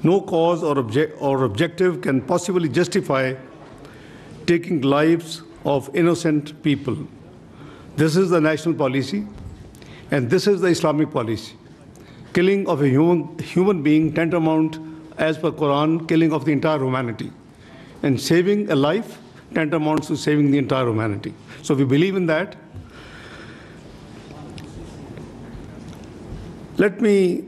No cause or objective can possibly justify taking lives of innocent people. This is the national policy, and this is the Islamic policy. Killing of a human being tantamount, as per Quran, killing of the entire humanity. And saving a life tantamounts to saving the entire humanity. So we believe in that. Let me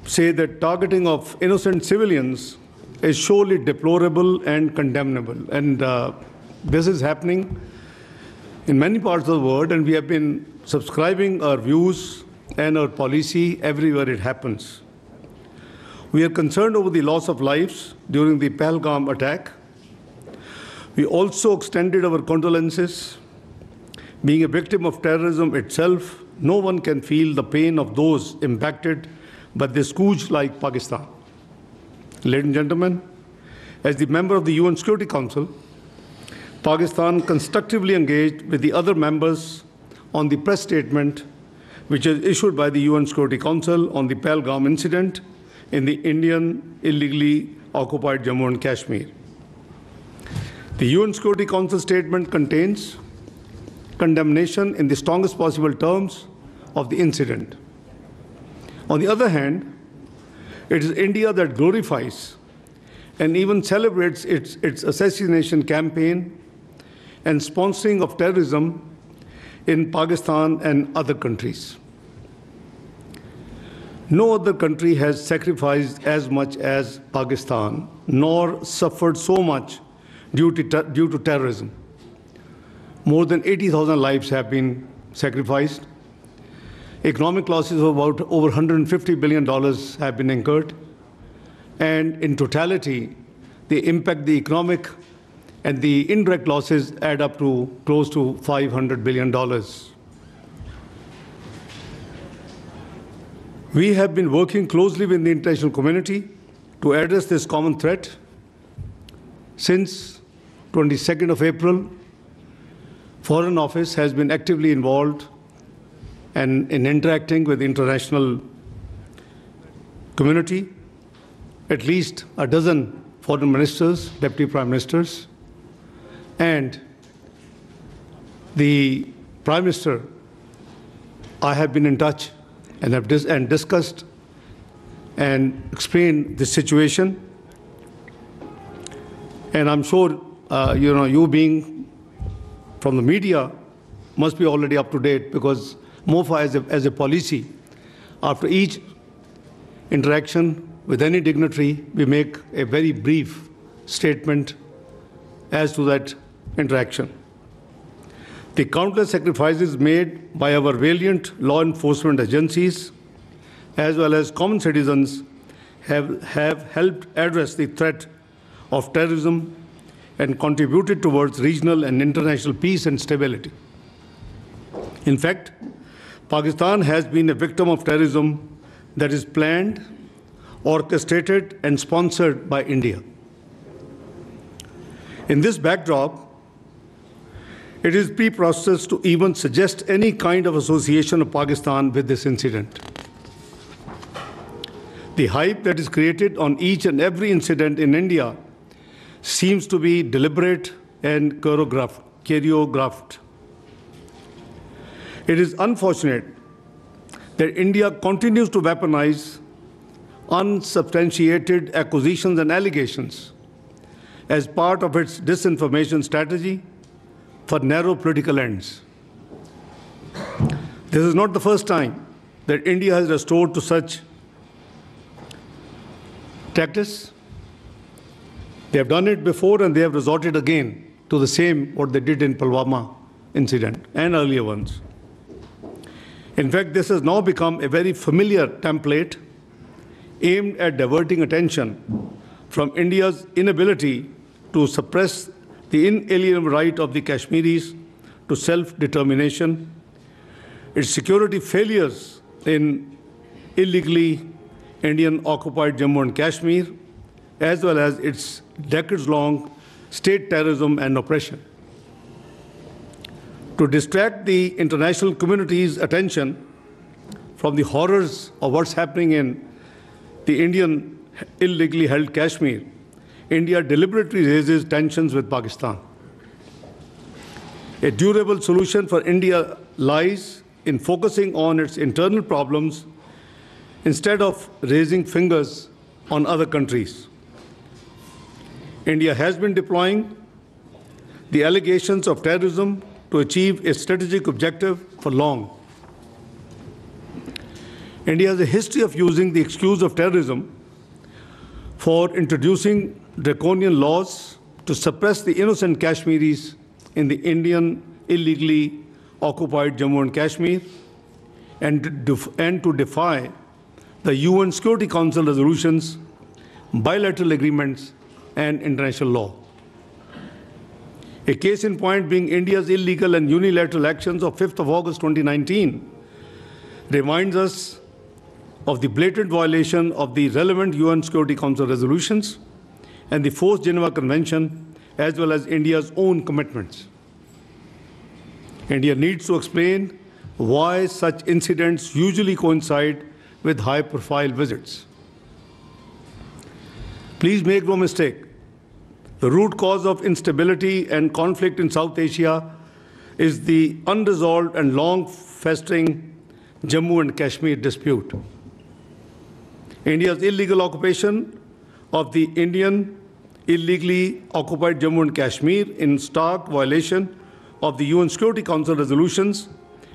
say that targeting of innocent civilians is surely deplorable and condemnable. And this is happening in many parts of the world, and we have been subscribing our views and our policy everywhere it happens. We are concerned over the loss of lives during the Pahalgam attack. We also extended our condolences. Being a victim of terrorism itself, no one can feel the pain of those impacted by this scourge like Pakistan. Ladies and gentlemen, as the member of the UN Security Council, Pakistan constructively engaged with the other members on the press statement which is issued by the UN Security Council on the Pahalgam incident in the Indian illegally occupied Jammu and Kashmir. The UN Security Council statement contains condemnation in the strongest possible terms of the incident. On the other hand, it is India that glorifies and even celebrates its assassination campaign and sponsoring of terrorism in Pakistan and other countries. No other country has sacrificed as much as Pakistan, nor suffered so much due to terrorism. More than 80,000 lives have been sacrificed. Economic losses of about over $150 billion have been incurred. And in totality, the economic and the indirect losses add up to close to $500 billion. We have been working closely with the international community to address this common threat. Since 22nd of April, Foreign Office has been actively involved and in interacting with the international community. At least a dozen foreign ministers, deputy prime ministers, and the Prime Minister, I have been in touch and have discussed and explained the situation. And I'm sure, you being from the media must be already up to date, because MOFA as a policy, after each interaction with any dignitary, we make a very brief statement as to that interaction. The countless sacrifices made by our valiant law enforcement agencies as well as common citizens have helped address the threat of terrorism and contributed towards regional and international peace and stability. In fact, Pakistan has been a victim of terrorism that is planned, orchestrated, and sponsored by India. In this backdrop, it is preposterous to even suggest any kind of association of Pakistan with this incident. The hype that is created on each and every incident in India seems to be deliberate and choreographed. It is unfortunate that India continues to weaponize unsubstantiated accusations and allegations as part of its disinformation strategy for narrow political ends. This is not the first time that India has resorted to such tactics. They have done it before, and they have resorted again to the same what they did in Pulwama incident and earlier ones. In fact, this has now become a very familiar template aimed at diverting attention from India's inability to suppress the inalienable right of the Kashmiris to self-determination, its security failures in illegally Indian-occupied Jammu and Kashmir, as well as its decades-long state terrorism and oppression. To distract the international community's attention from the horrors of what's happening in the Indian illegally held Kashmir, India deliberately raises tensions with Pakistan. A durable solution for India lies in focusing on its internal problems instead of raising fingers on other countries. India has been deploying the allegations of terrorism to achieve a strategic objective for long. India has a history of using the excuse of terrorism for introducing draconian laws to suppress the innocent Kashmiris in the Indian illegally occupied Jammu and Kashmir and to defy the UN Security Council resolutions, bilateral agreements, and international law. A case in point being India's illegal and unilateral actions of 5th of August 2019 reminds us of the blatant violation of the relevant UN Security Council resolutions and the 4th Geneva Convention, as well as India's own commitments. India needs to explain why such incidents usually coincide with high-profile visits. Please make no mistake, the root cause of instability and conflict in South Asia is the unresolved and long-festering Jammu and Kashmir dispute. India's illegal occupation of the Indian illegally occupied Jammu and Kashmir in stark violation of the UN Security Council resolutions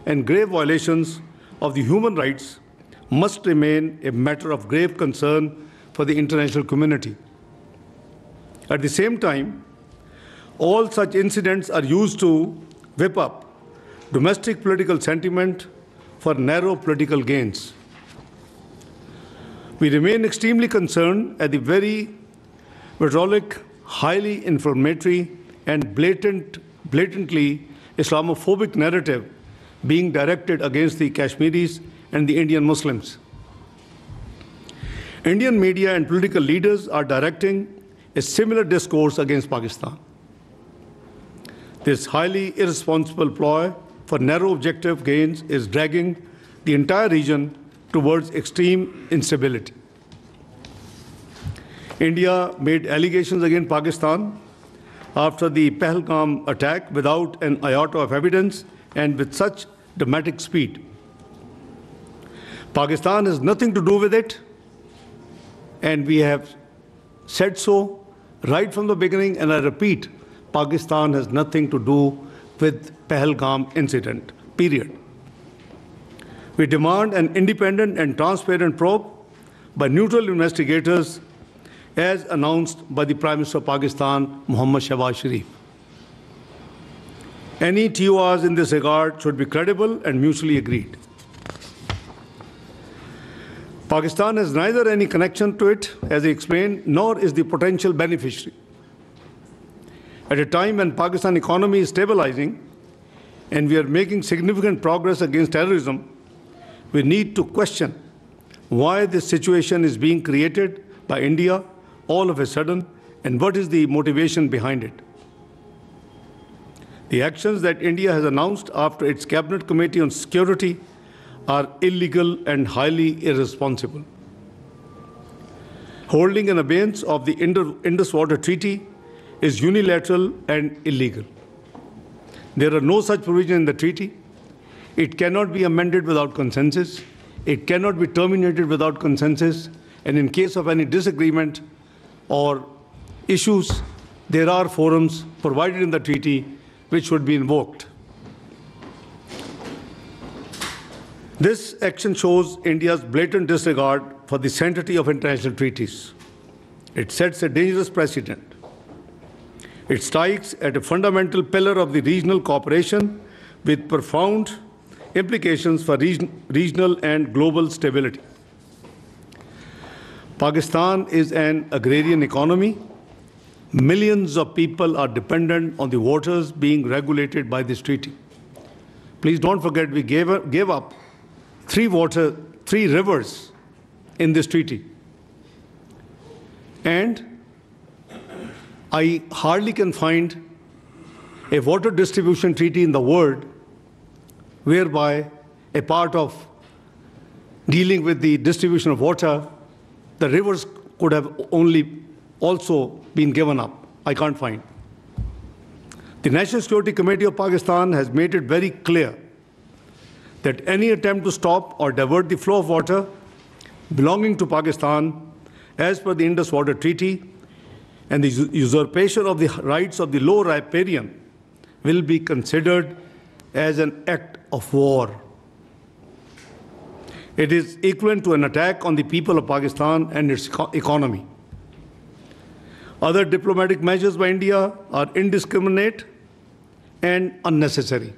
and grave violations of the human rights must remain a matter of grave concern for the international community. At the same time, all such incidents are used to whip up domestic political sentiment for narrow political gains. We remain extremely concerned at the very vitriolic, highly inflammatory, and blatantly Islamophobic narrative being directed against the Kashmiris and the Indian Muslims. Indian media and political leaders are directing a similar discourse against Pakistan. This highly irresponsible ploy for narrow objective gains is dragging the entire region towards extreme instability. India made allegations against Pakistan after the Pahalgam attack without an iota of evidence and with such dramatic speed. Pakistan has nothing to do with it, and we have said so right from the beginning, and I repeat, Pakistan has nothing to do with Pahalgam incident, period. We demand an independent and transparent probe by neutral investigators as announced by the Prime Minister of Pakistan, Muhammad Shahbaz Sharif. Any TORs in this regard should be credible and mutually agreed. Pakistan has neither any connection to it, as I explained, nor is the potential beneficiary. At a time when Pakistan economy is stabilizing and we are making significant progress against terrorism, we need to question why this situation is being created by India all of a sudden and what is the motivation behind it. The actions that India has announced after its Cabinet Committee on Security are illegal and highly irresponsible. Holding an abeyance of the Indus Water Treaty is unilateral and illegal. There are no such provisions in the treaty. It cannot be amended without consensus. It cannot be terminated without consensus. And in case of any disagreement or issues, there are forums provided in the treaty which should be invoked. This action shows India's blatant disregard for the sanctity of international treaties. It sets a dangerous precedent. It strikes at a fundamental pillar of the regional cooperation with profound implications for regional and global stability. Pakistan is an agrarian economy. Millions of people are dependent on the waters being regulated by this treaty. Please don't forget we gave up three rivers in this treaty. And I hardly can find a water distribution treaty in the world whereby a part of dealing with the distribution of water the rivers could have only also been given up. I can't find. The National Security Committee of Pakistan has made it very clear that any attempt to stop or divert the flow of water belonging to Pakistan as per the Indus Water Treaty and the usurpation of the rights of the low riparian will be considered as an act of war. It is equivalent to an attack on the people of Pakistan and its economy. Other diplomatic measures by India are indiscriminate and unnecessary.